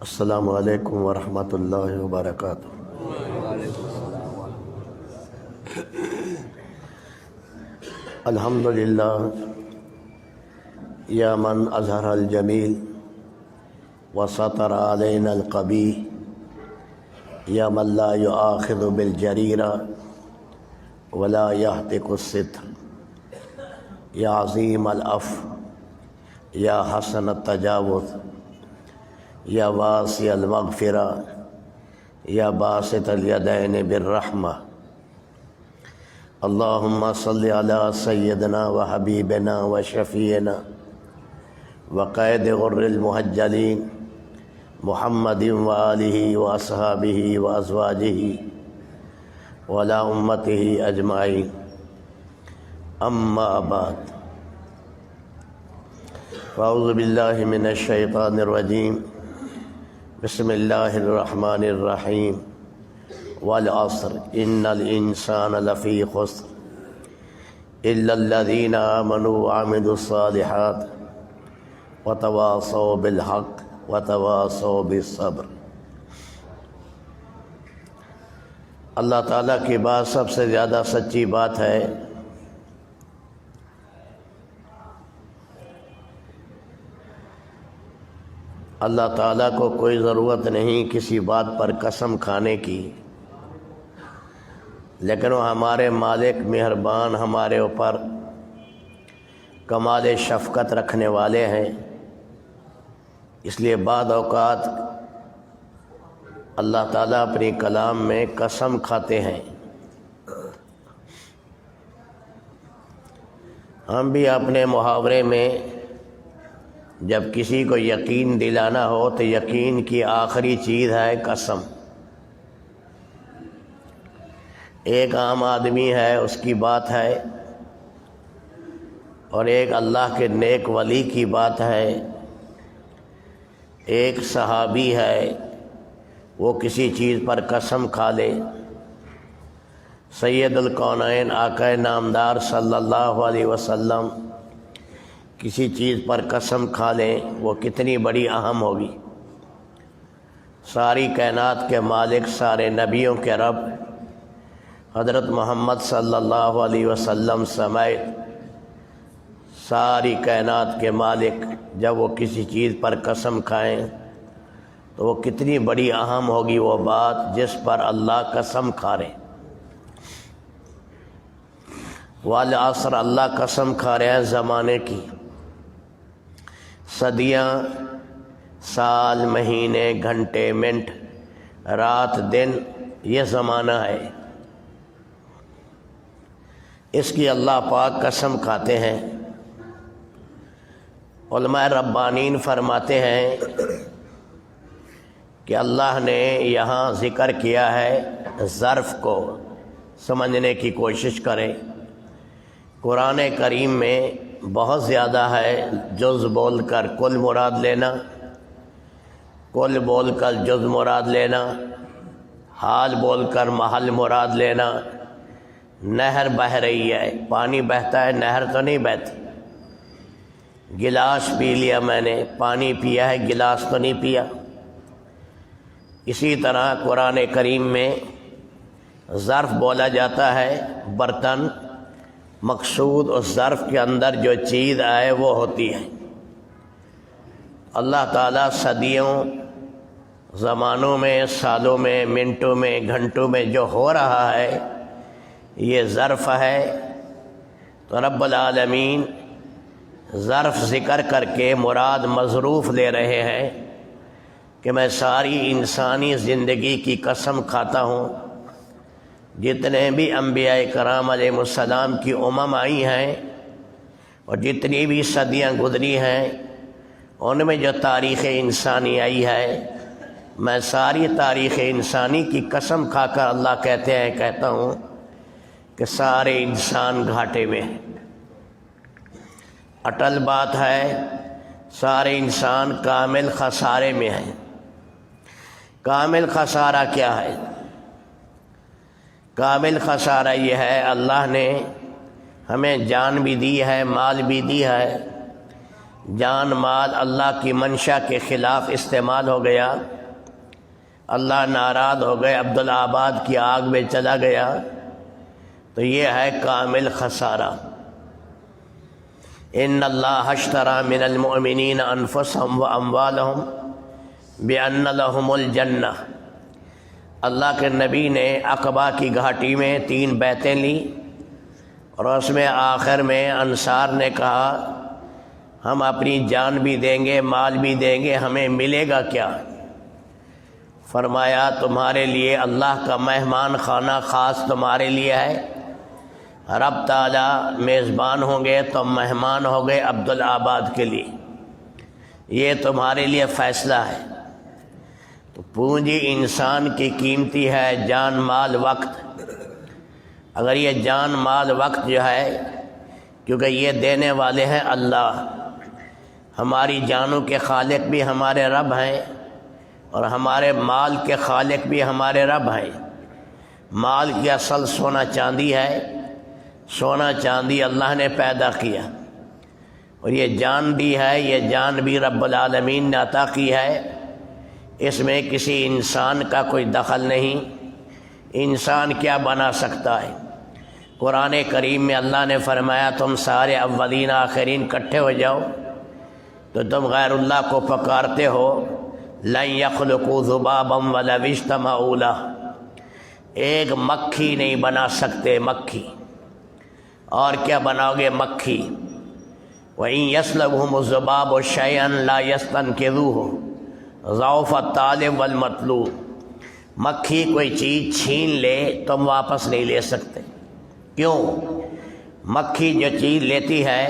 السلام علیکم ورحمۃ اللہ وبرکاتہ۔ الحمد للہ یا من اظہر الجمیل وستر علینا القبیح یا من لا یؤاخذ بالجریرہ ولا یہتک الستر یا عظیم العفو یا حسن التجاوز یا واسع المغفرہ یا باسط الیدین بالرحمہ۔ اللہم صلی علی سیدنا و حبیبنا و شفیعنا وقائد غر المحجلین محمد و آلہ و اصحابہ و ازواجہ وعلی امتہ اجمعین، اما بعد، فاعوذ باللہ من الشیطان الرجیم، بسم اللہ الرحمن الرحیم، والعصر ان الانسان لفی خسر الا الذین آمنوا وعملوا الصالحات وتواصوا بالحق وتواصوا بالصبر۔ اللہ تعالیٰ کی بات سب سے زیادہ سچی بات ہے۔ اللہ تعالیٰ کو کوئی ضرورت نہیں کسی بات پر قسم کھانے کی، لیکن وہ ہمارے مالک مہربان، ہمارے اوپر کمال شفقت رکھنے والے ہیں، اس لیے بعض اوقات اللہ تعالیٰ اپنی کلام میں قسم کھاتے ہیں۔ ہم بھی اپنے محاورے میں جب کسی کو یقین دلانا ہو تو یقین کی آخری چیز ہے قسم۔ ایک عام آدمی ہے، اس کی بات ہے، اور ایک اللہ کے نیک ولی کی بات ہے، ایک صحابی ہے، وہ کسی چیز پر قسم کھا لے۔ سید الکونین آقا نامدار صلی اللہ علیہ وسلم کسی چیز پر قسم کھا لیں، وہ کتنی بڑی اہم ہوگی۔ ساری کائنات کے مالک، سارے نبیوں کے رب حضرت محمد صلی اللہ علیہ وسلم سمیت ساری کائنات کے مالک جب وہ کسی چیز پر قسم کھائیں تو وہ کتنی بڑی اہم ہوگی وہ بات جس پر اللہ قسم کھا رہے۔ والعصر، اللہ قسم کھا رہے ہیں زمانے کی۔ صدیاں، سال، مہینے، گھنٹے، منٹ، رات، دن، یہ زمانہ ہے، اس کی اللہ پاک قسم کھاتے ہیں۔ علماء ربانین فرماتے ہیں کہ اللہ نے یہاں ذکر کیا ہے، ظرف کو سمجھنے کی کوشش کریں۔ قرآن کریم میں بہت زیادہ ہے، جز بول کر کل مراد لینا، کل بول کر جز مراد لینا، حال بول کر محل مراد لینا۔ نہر بہہ رہی ہے، پانی بہتا ہے، نہر تو نہیں بہتی۔ گلاس پی لیا میں نے، پانی پیا ہے، گلاس تو نہیں پیا۔ اسی طرح قرآن کریم میں ظرف بولا جاتا ہے، برتن، مقصود اس ظرف کے اندر جو چیز آئے وہ ہوتی ہے۔ اللہ تعالیٰ صدیوں، زمانوں میں، سالوں میں، منٹوں میں، گھنٹوں میں جو ہو رہا ہے یہ ظرف ہے۔ تو رب العالمین ظرف ذکر کر کے مراد مظروف لے رہے ہیں کہ میں ساری انسانی زندگی کی قسم کھاتا ہوں، جتنے بھی انبیاء کرام علیہ السلام کی امم آئی ہیں اور جتنی بھی صدیاں گزری ہیں ان میں جو تاریخ انسانی آئی ہے، میں ساری تاریخ انسانی کی قسم کھا کر اللہ کہتا ہوں کہ سارے انسان گھاٹے میں ہیں۔ اٹل بات ہے، سارے انسان کامل خسارے میں ہیں۔ کامل خسارہ کیا ہے؟ کامل خسارہ یہ ہے، اللہ نے ہمیں جان بھی دی ہے، مال بھی دی ہے، جان مال اللہ کی منشا کے خلاف استعمال ہو گیا، اللہ ناراض ہو گئے، عبدالآباد کی آگ میں چلا گیا، تو یہ ہے کامل خسارہ۔ ان اللہ اشتری من المؤمنین انفسهم واموالهم بان لهم الجنہ۔ اللہ کے نبی نے عقبہ کی گھاٹی میں 3 بیعتیں لی، اور اس میں آخر میں انصار نے کہا ہم اپنی جان بھی دیں گے، مال بھی دیں گے، ہمیں ملے گا کیا؟ فرمایا تمہارے لیے اللہ کا مہمان خانہ خاص تمہارے لیے ہے، رب تعالیٰ میزبان ہوں گے، تم مہمان ہو گئے عبدالآباد کے لیے، یہ تمہارے لیے فیصلہ ہے۔ تو پونجی انسان کی قیمتی ہے، جان مال وقت۔ اگر یہ جان مال وقت جو ہے، کیونکہ یہ دینے والے ہیں اللہ، ہماری جانوں کے خالق بھی ہمارے رب ہیں، اور ہمارے مال کے خالق بھی ہمارے رب ہیں۔ مال کی اصل سونا چاندی ہے، سونا چاندی اللہ نے پیدا کیا، اور یہ جان بھی ہے، یہ جان بھی رب العالمین نے عطا کی ہے، اس میں کسی انسان کا کوئی دخل نہیں۔ انسان کیا بنا سکتا ہے؟ قرآن کریم میں اللہ نے فرمایا تم سارے اولین آخرین اکٹھے ہو جاؤ، تو تم غیر اللہ کو پکارتے ہو، لن یخلقوا ذبابا ولو اجتمعوا لہ، ایک مکھی نہیں بنا سکتے، مکھی۔ اور کیا بناؤ گے؟ مکھی۔ وَإِن يَسْلُبْهُمُ الذُّبَابُ شَيْئًا لَا يَسْتَنْقِذُوهُ ضَعْفَ الطَّالِبِ وَالْمَطْلُوبِ، مکھی کوئی چیز چھین لے تم واپس نہیں لے سکتے۔ کیوں؟ مکھی جو چیز لیتی ہے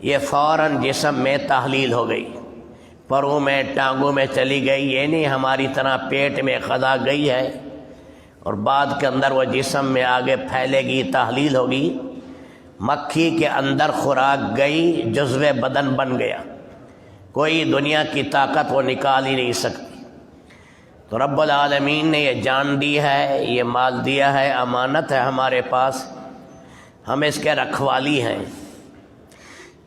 یہ فوراً جسم میں تحلیل ہو گئی، پروں میں ٹانگوں میں چلی گئی، یہ نہیں ہماری طرح پیٹ میں خلا گئی ہے اور بعد کے اندر وہ جسم میں آگے پھیلے گی، تحلیل ہوگی۔ مکھی کے اندر خوراک گئی، جزو بدن بن گیا، کوئی دنیا کی طاقت وہ نکال ہی نہیں سکتی۔ تو رب العالمین نے یہ جان دی ہے، یہ مال دیا ہے، امانت ہے ہمارے پاس، ہم اس کے رکھوالی ہیں۔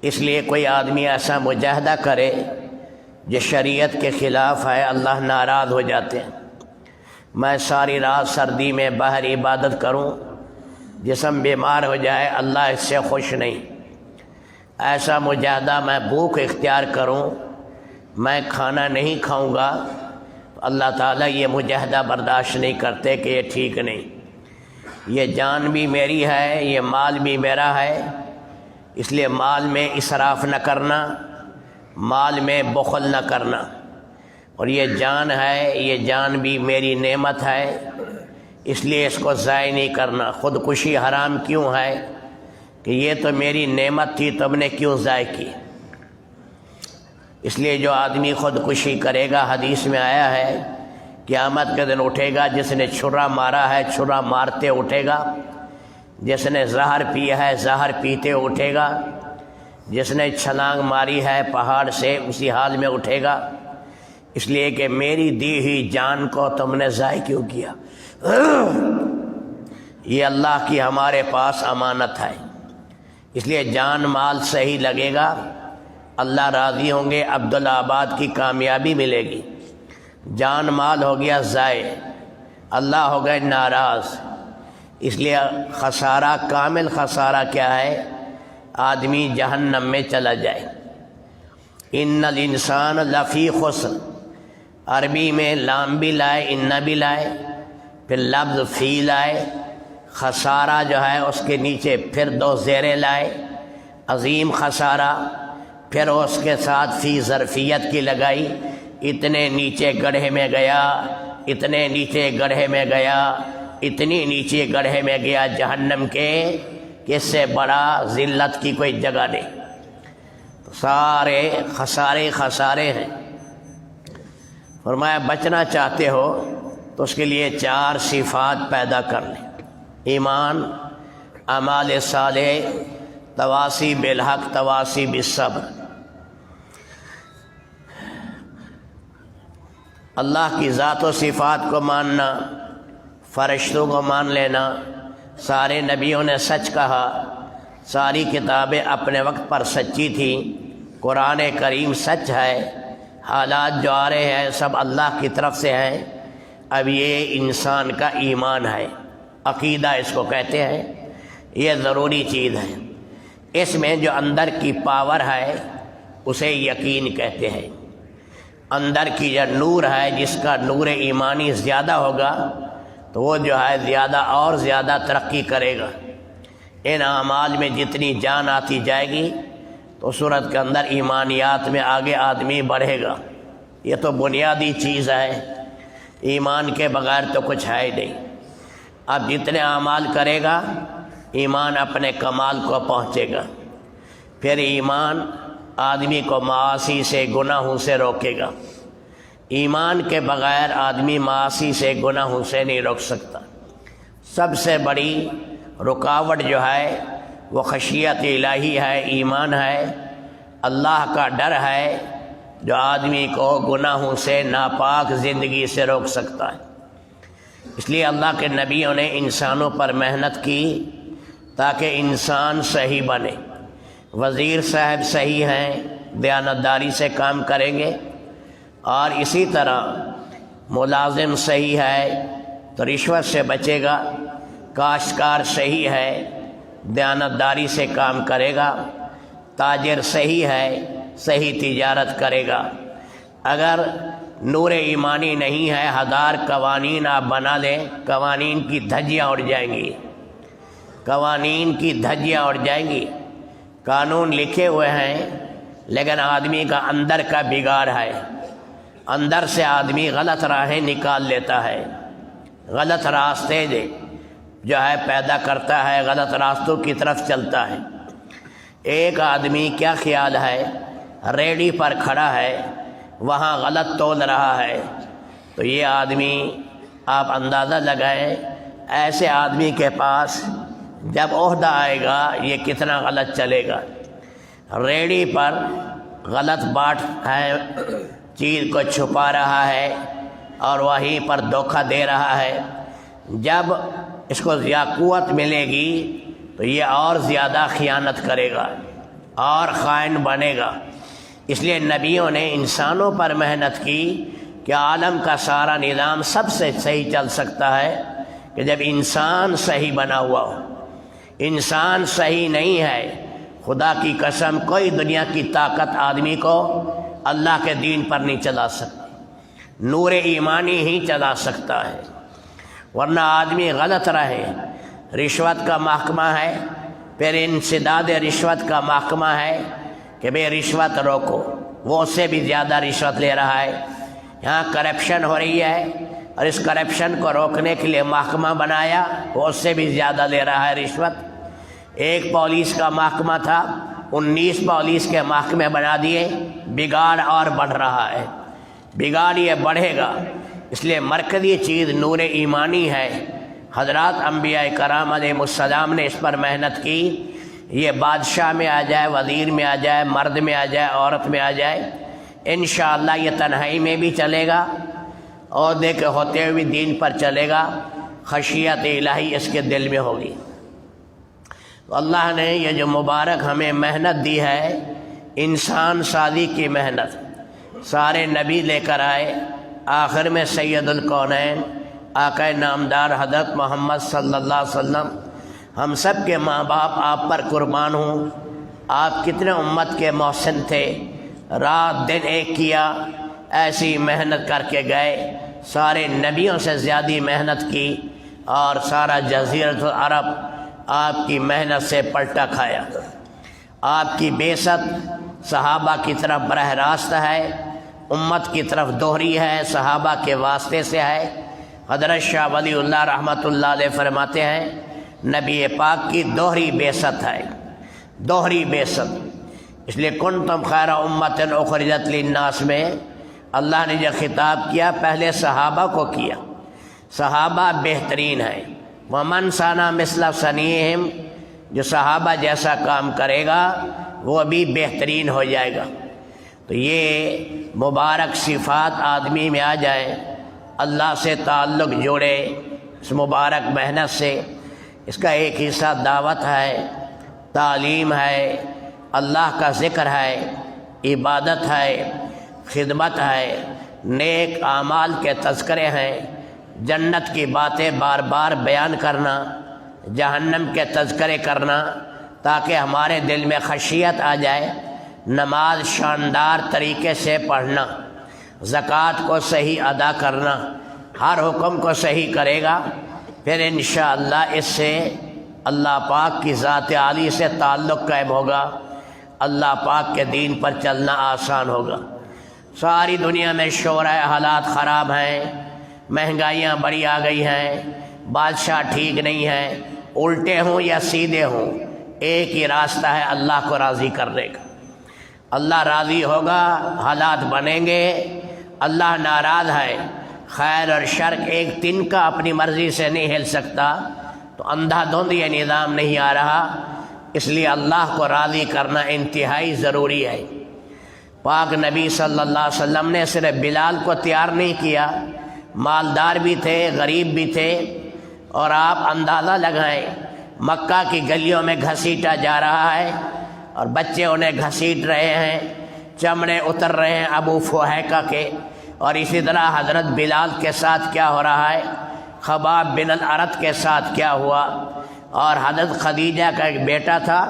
اس لیے کوئی آدمی ایسا مجاہدہ کرے جو شریعت کے خلاف ہے، اللہ ناراض ہو جاتے ہیں۔ میں ساری رات سردی میں باہر عبادت کروں، جسم بیمار ہو جائے، اللہ اس سے خوش نہیں۔ ایسا مجاہدہ میں بھوک اختیار کروں، میں کھانا نہیں کھاؤں گا، تو اللہ تعالیٰ یہ مجاہدہ برداشت نہیں کرتے کہ یہ ٹھیک نہیں۔ یہ جان بھی میری ہے، یہ مال بھی میرا ہے، اس لیے مال میں اسراف نہ کرنا، مال میں بخل نہ کرنا۔ اور یہ جان ہے، یہ جان بھی میری نعمت ہے، اس لیے اس کو ضائع نہیں کرنا۔ خودکشی حرام کیوں ہے؟ کہ یہ تو میری نعمت تھی، تم نے کیوں ضائع کی؟ اس لیے جو آدمی خودکشی کرے گا، حدیث میں آیا ہے قیامت کے دن اٹھے گا جس نے چھرا مارا ہے، چھرا مارتے اٹھے گا، جس نے زہر پیا ہے، زہر پیتے اٹھے گا، جس نے چھلانگ ماری ہے پہاڑ سے، اسی حال میں اٹھے گا۔ اس لیے کہ میری دی ہوئی جان کو تم نے ضائع کیوں کیا؟ یہ اللہ کی ہمارے پاس امانت ہے، اس لیے جان مال صحیح لگے گا، اللہ راضی ہوں گے، عبدالآباد کی کامیابی ملے گی۔ جان مال ہو گیا ضائع، اللہ ہو گئے ناراض۔ اس لیے خسارہ، کامل خسارہ کیا ہے؟ آدمی جہنم میں چلا جائے۔ ان الانسان لفی خسر، عربی میں لام بھی لائے، ان بھی لائے، پھر لفظ فی لائے، خسارہ جو ہے اس کے نیچے پھر 2 زیریں لائے، عظیم خسارہ، پھر اس کے ساتھ فی ظرفیت کی لگائی، اتنے نیچے گڑھے میں گیا، اتنے نیچے گڑھے میں گیا، اتنی نیچے گڑھے میں گیا جہنم کے کہ اس سے بڑا ذلت کی کوئی جگہ نہیں۔ تو سارے خسارے ہیں۔ فرمایا بچنا چاہتے ہو تو اس کے لیے 4 صفات پیدا کر لیں: ایمان، اعمال صالح، تواصی بالحق، تواصی بالصبر۔ اللہ کی ذات و صفات کو ماننا، فرشتوں کو مان لینا، سارے نبیوں نے سچ کہا، ساری کتابیں اپنے وقت پر سچی تھیں، قرآن کریم سچ ہے، حالات جو آ رہے ہیں سب اللہ کی طرف سے ہیں۔ اب یہ انسان کا ایمان ہے، عقیدہ اس کو کہتے ہیں، یہ ضروری چیز ہے۔ اس میں جو اندر کی پاور ہے اسے یقین کہتے ہیں۔ اندر کی جو نور ہے، جس کا نور ایمانی زیادہ ہوگا تو وہ جو ہے زیادہ اور زیادہ ترقی کرے گا۔ ان اعمال میں جتنی جان آتی جائے گی تو صورت کے اندر ایمانیات میں آگے آدمی بڑھے گا۔ یہ تو بنیادی چیز ہے، ایمان کے بغیر تو کچھ ہے ہی نہیں۔ اب جتنے اعمال کرے گا ایمان اپنے کمال کو پہنچے گا۔ پھر ایمان آدمی کو معاصی سے، گناہوں سے روکے گا۔ ایمان کے بغیر آدمی معاصی سے، گناہوں سے نہیں روک سکتا۔ سب سے بڑی رکاوٹ جو ہے وہ خشیت الہی ہے، ایمان ہے، اللہ کا ڈر ہے، جو آدمی کو گناہوں سے، ناپاک زندگی سے روک سکتا ہے۔ اس لیے اللہ کے نبیوں نے انسانوں پر محنت کی تاکہ انسان صحیح بنے۔ وزیر صاحب صحیح ہیں، دیانتداری سے کام کریں گے، اور اسی طرح ملازم صحیح ہے تو رشوت سے بچے گا، کاشتکار صحیح ہے دیانتداری سے کام کرے گا، تاجر صحیح ہے صحیح تجارت کرے گا۔ اگر نور ایمانی نہیں ہے، ہزار قوانین آپ بنا لیں، قوانین کی دھجیاں اڑ جائیں گی، قوانین کی دھجیاں اڑ جائیں گی۔ قانون لکھے ہوئے ہیں لیکن آدمی کا اندر کا بگاڑ ہے، اندر سے آدمی غلط راہیں نکال لیتا ہے، غلط راستے جو ہے پیدا کرتا ہے، غلط راستوں کی طرف چلتا ہے۔ ایک آدمی کیا خیال ہے، ریڑھی پر کھڑا ہے، وہاں غلط تول رہا ہے، تو یہ آدمی آپ اندازہ لگائیں ایسے آدمی کے پاس جب عہدہ آئے گا یہ کتنا غلط چلے گا۔ ریڑھی پر غلط باٹ ہے، چیز کو چھپا رہا ہے اور وہیں پر دھوکہ دے رہا ہے۔ جب اس کو قوت ملے گی تو یہ اور زیادہ خیانت کرے گا اور خائن بنے گا۔ اس لیے نبیوں نے انسانوں پر محنت کی کہ عالم کا سارا نظام سب سے صحیح چل سکتا ہے کہ جب انسان صحیح بنا ہوا ہو۔ انسان صحیح نہیں ہے، خدا کی قسم کوئی دنیا کی طاقت آدمی کو اللہ کے دین پر نہیں چلا سکتی، نور ایمانی ہی چلا سکتا ہے، ورنہ آدمی غلط رہے۔ رشوت کا محکمہ ہے، پھر انسداد رشوت کا محکمہ ہے کہ بے رشوت روکو، وہ اس سے بھی زیادہ رشوت لے رہا ہے۔ یہاں کرپشن ہو رہی ہے اور اس کرپشن کو روکنے کے لیے محکمہ بنایا، وہ اس سے بھی زیادہ لے رہا ہے رشوت۔ ایک پولیس کا محکمہ تھا، 19 پولیس کے محکمے بنا دیے، بگاڑ اور بڑھ رہا ہے، بگاڑ یہ بڑھے گا۔ اس لیے مرکزی چیز نور ایمانی ہے۔ حضرات انبیاء کرام علیہ السلام نے اس پر محنت کی، یہ بادشاہ میں آ جائے، وزیر میں آ جائے، مرد میں آ جائے، عورت میں آ جائے، انشاءاللہ یہ تنہائی میں بھی چلے گا، عہدے کے ہوتے ہوئے بھی دین پر چلے گا، خشیت الہی اس کے دل میں ہوگی۔ تو اللہ نے یہ جو مبارک ہمیں محنت دی ہے، انسان سازی کی محنت، سارے نبی لے کر آئے، آخر میں سید الکونین آقا نامدار حضرت محمد صلی اللہ علیہ وسلم۔ ہم سب کے ماں باپ آپ پر قربان ہوں، آپ کتنے امت کے محسن تھے، رات دن ایک کیا، ایسی محنت کر کے گئے، سارے نبیوں سے زیادہ محنت کی، اور سارا جزیرۃ العرب آپ کی محنت سے پلٹا کھایا۔ آپ کی بعثت صحابہ کی طرف براہ راست ہے، امت کی طرف دوہری ہے، صحابہ کے واسطے سے ہے۔ حضرت شاہ ولی اللہ رحمۃ اللہ علیہ فرماتے ہیں نبی پاک کی دوہری بعثت ہے، دوہری بعثت۔ اس لیے کنتم خیر امۃ اخرجت للناس میں اللہ نے جو خطاب کیا پہلے صحابہ کو کیا، صحابہ بہترین ہیں۔ ومن سانا مثل سنیہم، جو صحابہ جیسا کام کرے گا وہ بھی بہترین ہو جائے گا۔ تو یہ مبارک صفات آدمی میں آ جائیں، اللہ سے تعلق جوڑے اس مبارک محنت سے۔ اس کا ایک حصہ دعوت ہے، تعلیم ہے، اللہ کا ذکر ہے، عبادت ہے، خدمت ہے، نیک اعمال کے تذکرے ہیں، جنت کی باتیں بار بار بیان کرنا، جہنم کے تذکرے کرنا، تاکہ ہمارے دل میں خشیت آ جائے، نماز شاندار طریقے سے پڑھنا، زکوٰۃ کو صحیح ادا کرنا، ہر حکم کو صحیح کرے گا، پھر انشاءاللہ اس سے اللہ پاک کی ذات عالی سے تعلق قائم ہوگا، اللہ پاک کے دین پر چلنا آسان ہوگا۔ ساری دنیا میں شور ہے، حالات خراب ہیں، مہنگائیاں بڑی آ گئی ہیں، بادشاہ ٹھیک نہیں ہیں، الٹے ہوں یا سیدھے ہوں، ایک ہی راستہ ہے اللہ کو راضی کرنے کا۔ اللہ راضی ہوگا، حالات بنیں گے۔ اللہ ناراض ہے، خیر اور شر ایک دن کا اپنی مرضی سے نہیں ہل سکتا، تو اندھا دھند یہ نظام نہیں آ رہا، اس لیے اللہ کو راضی کرنا انتہائی ضروری ہے۔ پاک نبی صلی اللہ علیہ وسلم نے صرف بلال کو تیار نہیں کیا، مالدار بھی تھے، غریب بھی تھے، اور آپ اندازہ لگائیں مکہ کی گلیوں میں گھسیٹا جا رہا ہے اور بچے انہیں گھسیٹ رہے ہیں، چمڑے اتر رہے ہیں ابو فحیقہ کے، اور اسی طرح حضرت بلال کے ساتھ کیا ہو رہا ہے، خباب بن الارت کے ساتھ کیا ہوا، اور حضرت خدیجہ کا ایک بیٹا تھا،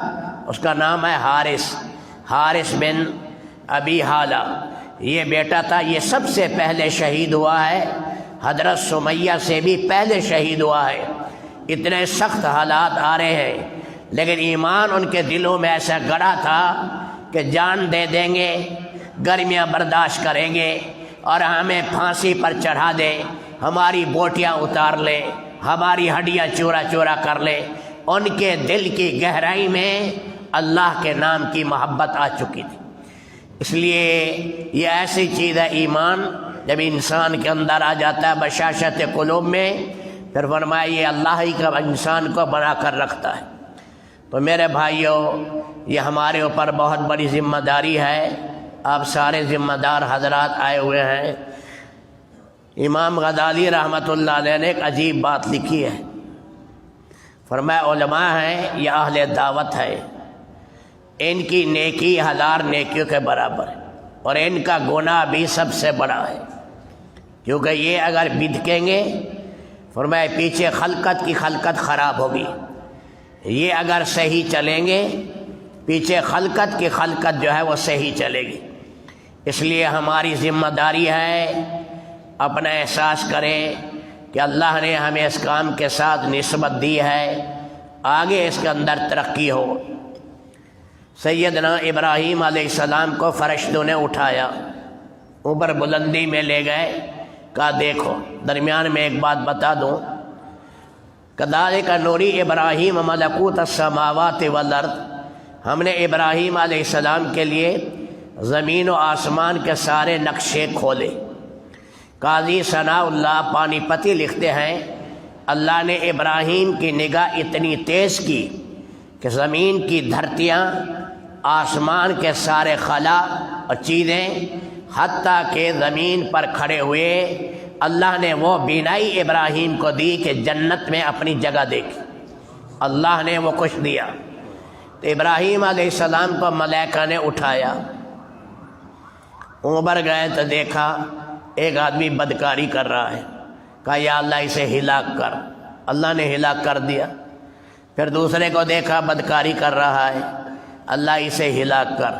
اس کا نام ہے حارث بن ابی حالہ، یہ بیٹا تھا، یہ سب سے پہلے شہید ہوا ہے، حضرت سمیہ سے بھی پہلے شہید ہوا ہے۔ اتنے سخت حالات آ رہے ہیں، لیکن ایمان ان کے دلوں میں ایسا گڑا تھا کہ جان دے دیں گے، گرمیاں برداشت کریں گے، اور ہمیں پھانسی پر چڑھا دے، ہماری بوٹیاں اتار لے، ہماری ہڈیاں چورا چورا کر لے۔ ان کے دل کی گہرائی میں اللہ کے نام کی محبت آ چکی تھی۔ اس لیے یہ ایسی چیز ہے، ایمان جب انسان کے اندر آ جاتا ہے بشاشت قلوب میں، پھر فرمایا یہ اللہ ہی کا انسان کو بنا کر رکھتا ہے۔ تو میرے بھائیوں، یہ ہمارے اوپر بہت بڑی ذمہ داری ہے، آپ سارے ذمہ دار حضرات آئے ہوئے ہیں۔ امام غزالی رحمۃ اللہ علیہ نے ایک عجیب بات لکھی ہے، فرمایا علماء ہیں یہ اہل دعوت ہے، ان کی نیکی 1000 نیکیوں کے برابر ہے، اور ان کا گناہ بھی سب سے بڑا ہے، کیونکہ یہ اگر بدکیں گے، فرمایا پیچھے خلقت کی خلقت خراب ہوگی، یہ اگر صحیح چلیں گے پیچھے خلقت کی خلقت جو ہے وہ صحیح چلے گی۔ اس لیے ہماری ذمہ داری ہے اپنا احساس کریں کہ اللہ نے ہمیں اس کام کے ساتھ نسبت دی ہے، آگے اس کے اندر ترقی ہو۔ سیدنا ابراہیم علیہ السلام کو فرشتوں نے اٹھایا، اوپر بلندی میں لے گئے، کہا دیکھو، درمیان میں ایک بات بتا دوں، کذالک نوری ابراہیم ملکوت السماوات والارض، ہم نے ابراہیم علیہ السلام کے لیے زمین و آسمان کے سارے نقشے کھولے۔ قاضی ثناء اللہ پانی پتی لکھتے ہیں اللہ نے ابراہیم کی نگاہ اتنی تیز کی کہ زمین کی دھرتیاں، آسمان کے سارے خلا اور چیزیں، حتیٰ کہ زمین پر کھڑے ہوئے اللہ نے وہ بینائی ابراہیم کو دی کہ جنت میں اپنی جگہ دیکھی، اللہ نے وہ کچھ دیا۔ تو ابراہیم علیہ السلام کو ملائکہ نے اٹھایا، اوپر گئے تو دیکھا ایک آدمی بدکاری کر رہا ہے، کہا یا اللہ اسے ہلاک کر، اللہ نے ہلاک کر دیا۔ پھر دوسرے کو دیکھا بدکاری کر رہا ہے، اللہ اسے ہلاک کر۔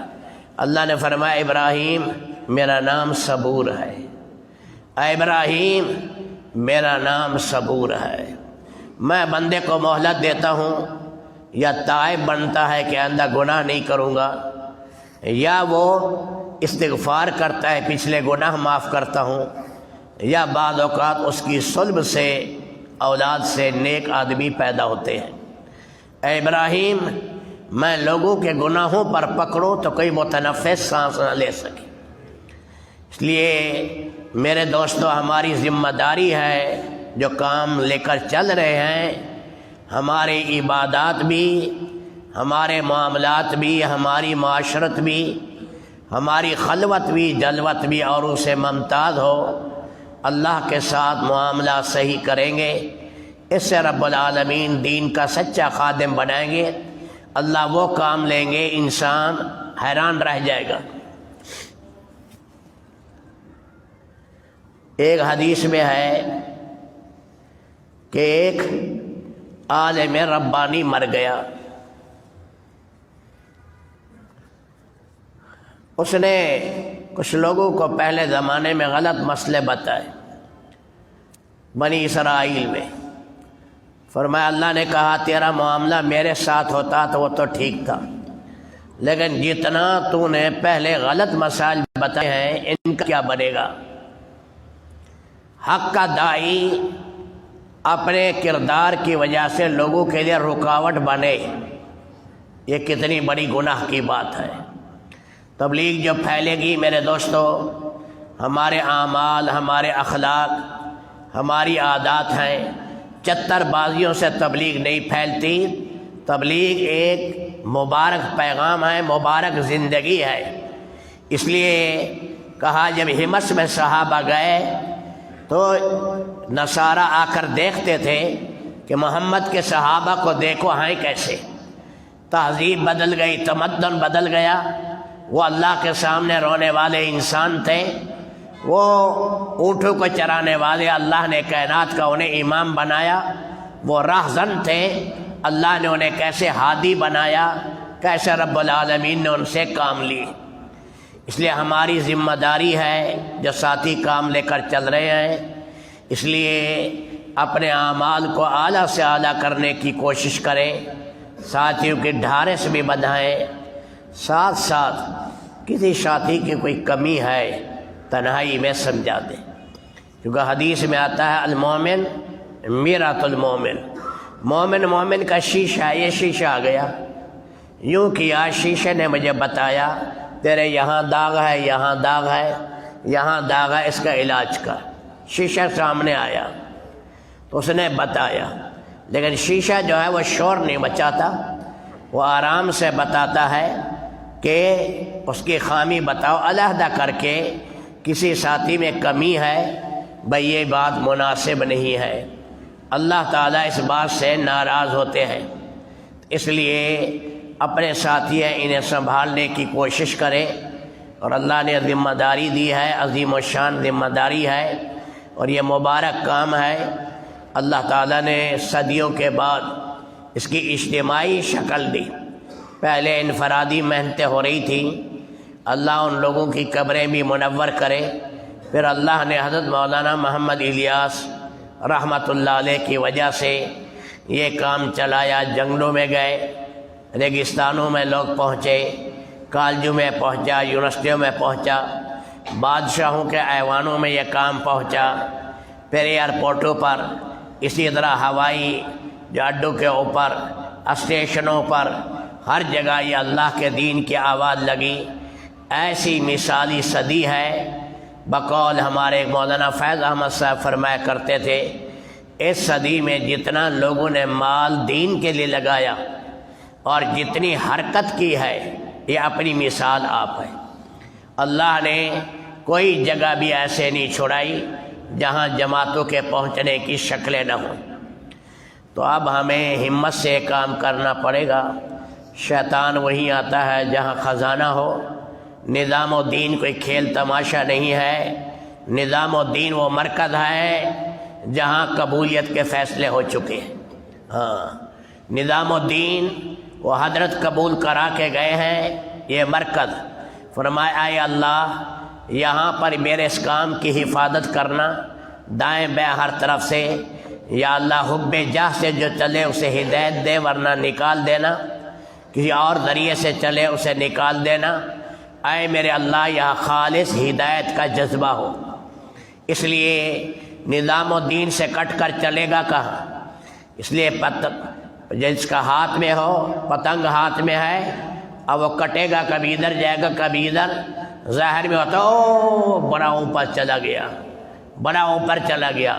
اللہ نے فرمایا ابراہیم میرا نام صبور ہے، اے ابراہیم میرا نام صبور ہے، میں بندے کو مہلت دیتا ہوں، یا تائب بنتا ہے کہ آئندہ گناہ نہیں کروں گا، یا وہ استغفار کرتا ہے پچھلے گناہ معاف کرتا ہوں، یا بعض اوقات اس کی صلب سے اولاد سے نیک آدمی پیدا ہوتے ہیں۔ اے ابراہیم میں لوگوں کے گناہوں پر پکڑوں تو کوئی متنفس سانس نہ لے سکے۔ اس لیے میرے دوستو ہماری ذمہ داری ہے جو کام لے کر چل رہے ہیں، ہماری عبادات بھی، ہمارے معاملات بھی، ہماری معاشرت بھی، ہماری خلوت بھی، جلوت بھی اوروں سے ممتاز ہو، اللہ کے ساتھ معاملہ صحیح کریں گے، اس سے رب العالمین دین کا سچا خادم بنائیں گے۔ اللہ وہ کام لیں گے انسان حیران رہ جائے گا۔ ایک حدیث میں ہے کہ ایک عالم ربانی مر گیا، اس نے کچھ لوگوں کو پہلے زمانے میں غلط مسئلے بتائے بنی اسرائیل میں۔ فرمایا اللہ نے کہا تیرا معاملہ میرے ساتھ ہوتا تو وہ تو ٹھیک تھا، لیکن جتنا تو نے پہلے غلط مسائل بتائے ہیں ان کا کیا بنے گا؟ حق کا داعی اپنے کردار کی وجہ سے لوگوں کے لیے رکاوٹ بنے، یہ کتنی بڑی گناہ کی بات ہے۔ تبلیغ جو پھیلے گی میرے دوستو، ہمارے اعمال، ہمارے اخلاق، ہماری عادات ہیں، چتر بازیوں سے تبلیغ نہیں پھیلتی۔ تبلیغ ایک مبارک پیغام ہے، مبارک زندگی ہے۔ اس لیے کہا جب حمص میں صحابہ گئے تو نصارہ آ کر دیکھتے تھے کہ محمد کے صحابہ کو دیکھو ہیں کیسے، تہذیب بدل گئی، تمدن بدل گیا۔ وہ اللہ کے سامنے رونے والے انسان تھے، وہ اونٹوں کو چرانے والے، اللہ نے کائنات کا انہیں امام بنایا۔ وہ راہزن تھے، اللہ نے انہیں کیسے ہادی بنایا، کیسے رب العالمین نے ان سے کام لی۔ اس لیے ہماری ذمہ داری ہے جو ساتھی کام لے کر چل رہے ہیں، اس لیے اپنے اعمال کو اعلیٰ سے اعلیٰ کرنے کی کوشش کریں، ساتھیوں کی ڈھارس بھی بندھائیں، ساتھ ساتھ کسی ساتھی کی کوئی کمی ہے تنہائی میں سمجھا دیں، کیونکہ حدیث میں آتا ہے المومن میرات المومن، مومن کا شیشہ ہے۔ یہ شیشہ آ گیا، یوں کیا، شیشے نے مجھے بتایا تیرے یہاں داغ ہے، یہاں داغ ہے، یہاں داغ ہے، اس کا علاج کر۔ شیشہ سامنے آیا تو اس نے بتایا، لیکن شیشہ جو ہے وہ شور نہیں مچاتا، وہ آرام سے بتاتا ہے کہ اس کی خامی بتاؤ، علیحدہ کر کے کسی ساتھی میں کمی ہے، بھئی یہ بات مناسب نہیں ہے۔ اللہ تعالیٰ اس بات سے ناراض ہوتے ہیں، اس لیے اپنے ساتھی ہیں انہیں سنبھالنے کی کوشش کریں، اور اللہ نے ذمہ داری دی ہے، عظیم الشان ذمہ داری ہے، اور یہ مبارک کام ہے۔ اللہ تعالیٰ نے صدیوں کے بعد اس کی اجتماعی شکل دی۔ پہلے انفرادی محنتیں ہو رہی تھیں، اللہ ان لوگوں کی قبریں بھی منور کرے۔ پھر اللہ نے حضرت مولانا محمد الیاس رحمۃ اللہ علیہ کی وجہ سے یہ کام چلایا۔ جنگلوں میں گئے، ریگستانوں میں لوگ پہنچے، کالجوں میں پہنچا، یونیورسٹیوں میں پہنچا، بادشاہوں کے ایوانوں میں یہ کام پہنچا، پھر ایئرپورٹوں پر، اسی طرح ہوائی اڈوں کے اوپر، اسٹیشنوں پر، ہر جگہ یہ اللہ کے دین کی آواز لگی۔ ایسی مثالی صدی ہے، بقول ہمارے مولانا فیض احمد صاحب فرمایا کرتے تھے، اس صدی میں جتنا لوگوں نے مال دین کے لیے لگایا اور جتنی حرکت کی ہے، یہ اپنی مثال آپ ہے۔ اللہ نے کوئی جگہ بھی ایسے نہیں چھوڑائی جہاں جماعتوں کے پہنچنے کی شکلیں نہ ہوں۔ تو اب ہمیں ہمت سے کام کرنا پڑے گا۔ شیطان وہیں آتا ہے جہاں خزانہ ہو۔ نظام الدین کوئی کھیل تماشا نہیں ہے، نظام الدین وہ مرکز ہے جہاں قبولیت کے فیصلے ہو چکے ہیں۔ ہاں، نظام الدین وہ حضرت قبول کرا کے گئے ہیں، یہ مرکز۔ فرمایا اے اللہ یہاں پر میرے اس کام کی حفاظت کرنا، دائیں بائیں ہر طرف سے، یا اللہ حب جاہ سے جو چلے اسے ہدایت دے، ورنہ نکال دینا، کسی اور ذریعے سے چلے اسے نکال دینا۔ اے میرے اللہ یہاں خالص ہدایت کا جذبہ ہو۔ اس لیے نظام الدین سے کٹ کر چلے گا کہاں؟ اس لیے جس کا ہاتھ میں ہو، پتنگ ہاتھ میں ہے، اب وہ کٹے گا، کبھی ادھر جائے گا کبھی ادھر، ظاہر میں ہوتا او بڑا اوپر چلا گیا، بڑا اوپر چلا گیا،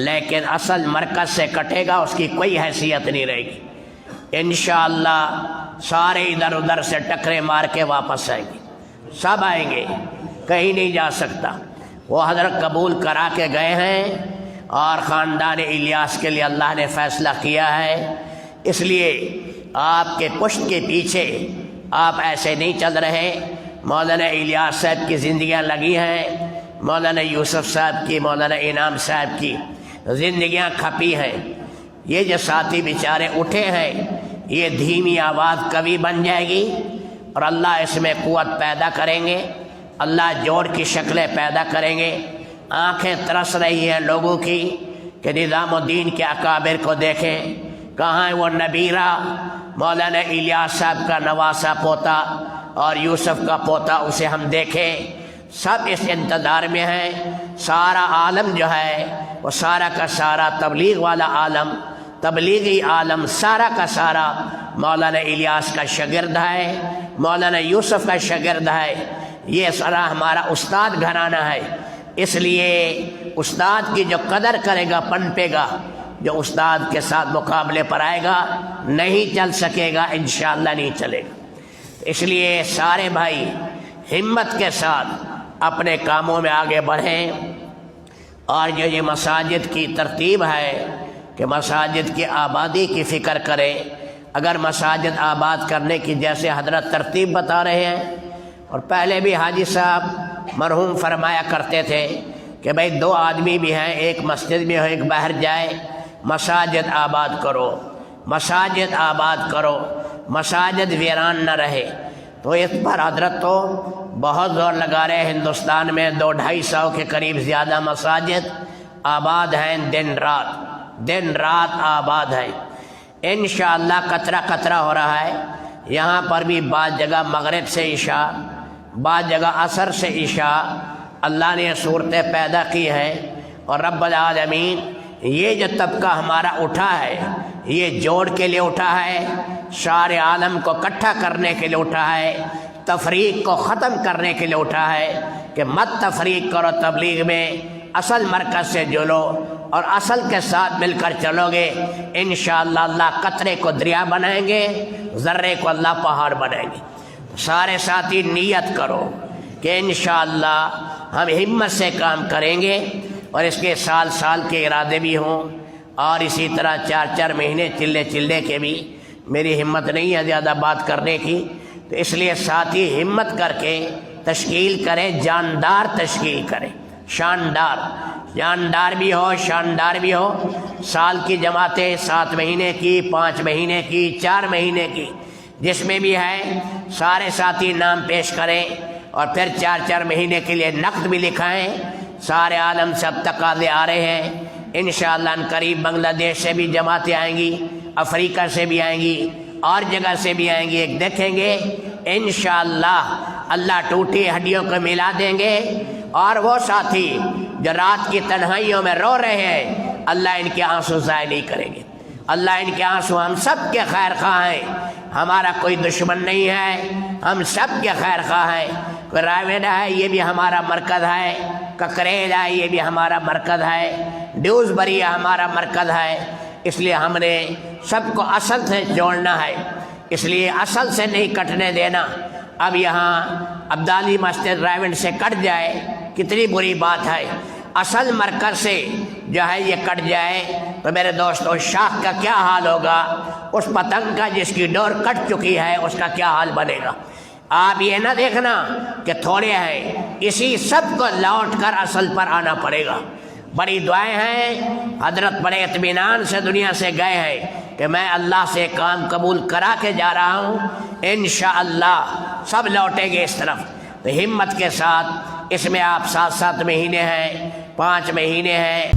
لیکن اصل مرکز سے کٹے گا، اس کی کوئی حیثیت نہیں رہے گی۔ انشاءاللہ سارے ادھر ادھر سے ٹکرے مار کے واپس آئیں گے، سب آئیں گے، کہیں نہیں جا سکتا۔ وہ حضرت قبول کرا کے گئے ہیں، اور خاندان الیاس کے لیے اللہ نے فیصلہ کیا ہے۔ اس لیے آپ کے پشت کے پیچھے آپ ایسے نہیں چل رہے۔ مولانا الیاس صاحب کی زندگیاں لگی ہیں، مولانا یوسف صاحب کی، مولانا انعام صاحب کی زندگیاں کھپی ہیں۔ یہ جو ساتھی بیچارے اٹھے ہیں، یہ دھیمی آواز کبھی بن جائے گی اور اللہ اس میں قوت پیدا کریں گے، اللہ جوڑ کی شکلیں پیدا کریں گے۔ آنکھیں ترس رہی ہیں لوگوں کی کہ نظام الدین کے اکابر کو دیکھیں، کہاں ہے وہ نبیرہ، مولانا الیاس صاحب کا نواسا پوتا اور یوسف کا پوتا، اسے ہم دیکھیں۔ سب اس انتظار میں ہیں۔ سارا عالم جو ہے وہ سارا کا سارا تبلیغ والا عالم، تبلیغی عالم سارا کا سارا مولانا الیاس کا شاگرد ہے، مولانا یوسف کا شاگرد ہے۔ یہ سارا ہمارا استاد گھرانہ ہے، اس لیے استاد کی جو قدر کرے گا پنپے گا، جو استاد کے ساتھ مقابلے پر آئے گا نہیں چل سکے گا، انشاءاللہ نہیں چلے گا۔ اس لیے سارے بھائی ہمت کے ساتھ اپنے کاموں میں آگے بڑھیں، اور جو یہ مساجد کی ترتیب ہے کہ مساجد کی آبادی کی فکر کریں۔ اگر مساجد آباد کرنے کی جیسے حضرت ترتیب بتا رہے ہیں، اور پہلے بھی حاجی صاحب مرحوم فرمایا کرتے تھے کہ بھئی 2 آدمی بھی ہیں، ایک مسجد میں ہو ایک باہر جائے، مساجد آباد کرو، مساجد آباد کرو، مساجد ویران نہ رہے۔ تو اس پر حضرت تو بہت زور لگا رہے ہیں۔ ہندوستان میں 200-250 کے قریب زیادہ مساجد آباد ہیں، دن رات آباد ہیں۔ انشاءاللہ قطرہ قطرہ ہو رہا ہے۔ یہاں پر بھی بعض جگہ مغرب سے عشاء، بعض جگہ عصر سے عشاء اللہ نے صورتیں پیدا کی ہیں، اور رب العالمین یہ جو طبقہ ہمارا اٹھا ہے، یہ جوڑ کے لیے اٹھا ہے، سارے عالم کو اکٹھا کرنے کے لیے اٹھا ہے، تفریق کو ختم کرنے کے لیے اٹھا ہے کہ مت تفریق کرو تبلیغ میں، اصل مرکز سے جڑو اور اصل کے ساتھ مل کر چلو گے، انشاءاللہ اللہ قطرے کو دریا بنائیں گے، ذرے کو اللہ پہاڑ بنائیں گے۔ سارے ساتھی نیت کرو کہ انشاءاللہ ہم ہمت سے کام کریں گے، اور اس کے سال سال کے ارادے بھی ہوں، اور اسی طرح 4 مہینے چلے کے بھی۔ میری ہمت نہیں ہے زیادہ بات کرنے کی، تو اس لیے ساتھی ہمت کر کے تشکیل کریں، جاندار تشکیل کریں، جاندار بھی ہو، شاندار بھی ہو۔ سال کی جماعتیں 7 مہینے کی، 5 مہینے کی، 4 مہینے کی، جس میں بھی ہے سارے ساتھی نام پیش کریں، اور پھر 4 مہینے کے لیے نقد بھی لکھائیں۔ سارے عالم سے اب تقاضے آ رہے ہیں، انشاءاللہ ان قریب بنگلہ دیش سے بھی جماعتیں آئیں گی، افریقہ سے بھی آئیں گی، اور جگہ سے بھی آئیں گی۔ ایک دیکھیں گے انشاءاللہ اللہ ٹوٹی ہڈیوں کو ملا دیں گے، اور وہ ساتھی جو رات کی تنہائیوں میں رو رہے ہیں، اللہ ان کے آنسو ضائع نہیں کریں گے۔ اللہ ان کے آنسو، ہم سب کے خیر خواہ ہیں، ہمارا کوئی دشمن نہیں ہے، ہم سب کے خیر خواہ ہیں۔ کوئی رائےویڈا ہے، یہ بھی ہمارا مرکز ہے، ککریل ہے، یہ بھی ہمارا مرکز ہے، ڈیوزبری ہمارا مرکز ہے۔ اس لیے ہم نے سب کو اصل سے جوڑنا ہے، اس لیے اصل سے نہیں کٹنے دینا۔ اب یہاں عبدالی مسجد رائےوڈ سے کٹ جائے کتنی بری بات ہے، اصل مرکز سے جو ہے یہ کٹ جائے تو میرے دوستو شاخ کا کیا حال ہوگا، اس پتنگ کا جس کی ڈور کٹ چکی ہے اس کا کیا حال بنے گا۔ آپ یہ نہ دیکھنا کہ تھوڑے ہیں، اسی سب کو لوٹ کر اصل پر آنا پڑے گا۔ بڑی دعائیں ہیں، حضرت بڑے اطمینان سے دنیا سے گئے ہیں کہ میں اللہ سے کام قبول کرا کے جا رہا ہوں، انشاءاللہ سب لوٹیں گے اس طرف۔ تو ہمت کے ساتھ اس میں آپ 7 مہینے ہیں، 5 مہینے ہیں۔